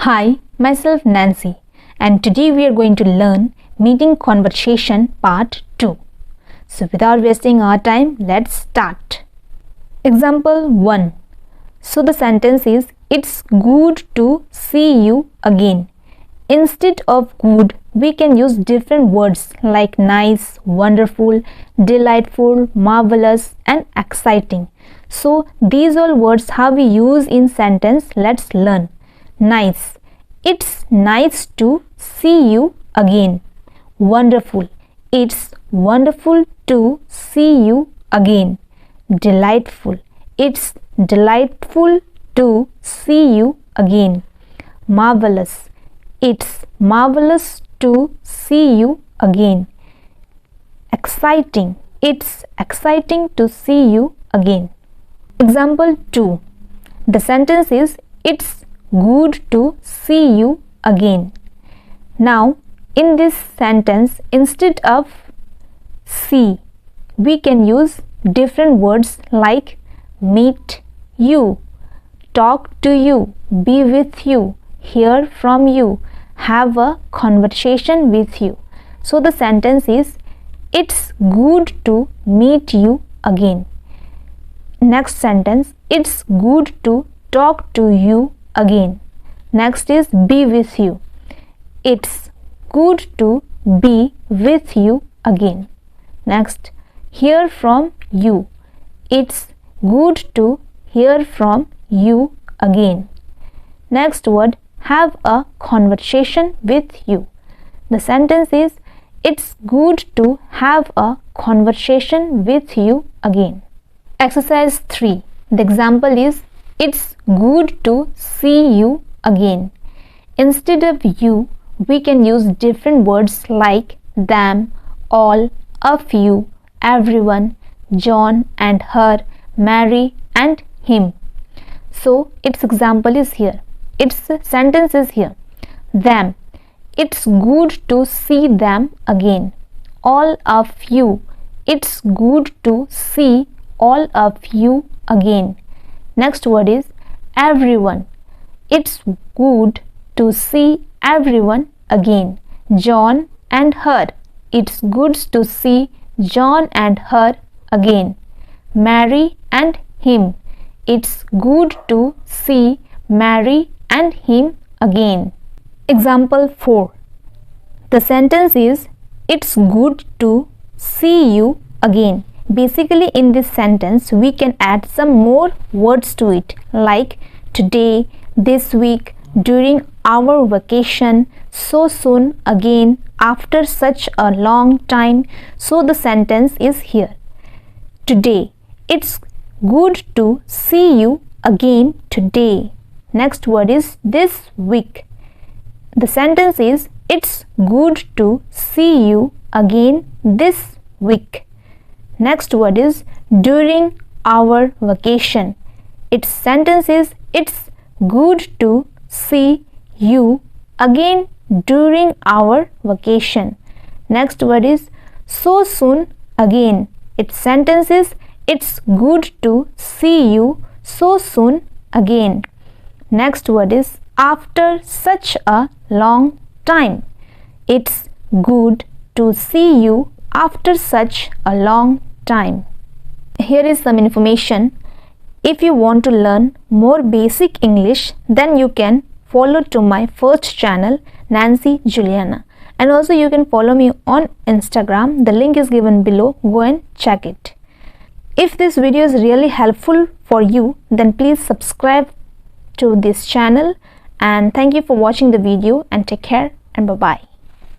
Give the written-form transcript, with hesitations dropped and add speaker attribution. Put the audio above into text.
Speaker 1: Hi, myself Nancy, and today we are going to learn meeting conversation part 2. So without wasting our time, let's start. Example 1. So the sentence is, it's good to see you again. Instead of good, we can use different words like nice, wonderful, delightful, marvelous and exciting. So these all words how we use in sentence, let's learn. Nice. It's nice to see you again. Wonderful. It's wonderful to see you again. Delightful. It's delightful to see you again. Marvelous. It's marvelous to see you again. Exciting. It's exciting to see you again. Example 2. The sentence is, it's good to see you again. Now, in this sentence, instead of see, we can use different words like meet you, talk to you, be with you, hear from you, have a conversation with you. So the sentence is, it's good to meet you again. Next sentence, it's good to talk to you again. Next is be with you. It's good to be with you again. Next, hear from you. It's good to hear from you again. Next word, have a conversation with you. The sentence is, it's good to have a conversation with you again. Exercise 3. The example is, it's good to see you again. Instead of you, we can use different words like them, all, a few, everyone, John and her, Mary and him. So its example is here. Its sentence is here. Them. It's good to see them again. All of you. It's good to see all of you again. Next word is everyone. It's good to see everyone again. John and her. It's good to see John and her again. Mary and him. It's good to see Mary and him again. Example 4. The sentence is, it's good to see you again. Basically, in this sentence, we can add some more words to it like today, this week, during our vacation, so soon, again, after such a long time. So the sentence is here. Today. It's good to see you again today. Next word is this week. The sentence is, it's good to see you again this week. Next word is during our vacation. Its sentence is, it's good to see you again during our vacation. Next word is so soon again. Its sentence is, it's good to see you so soon again. Next word is after such a long time. It's good to see you after such a long time. Here is some information. If you want to learn more basic English, then you can follow to my first channel, Nancy Juliana. And also you can follow me on Instagram. The link is given below. Go and check it. If this video is really helpful for you, then please subscribe to this channel. And thank you for watching the video and take care and bye-bye.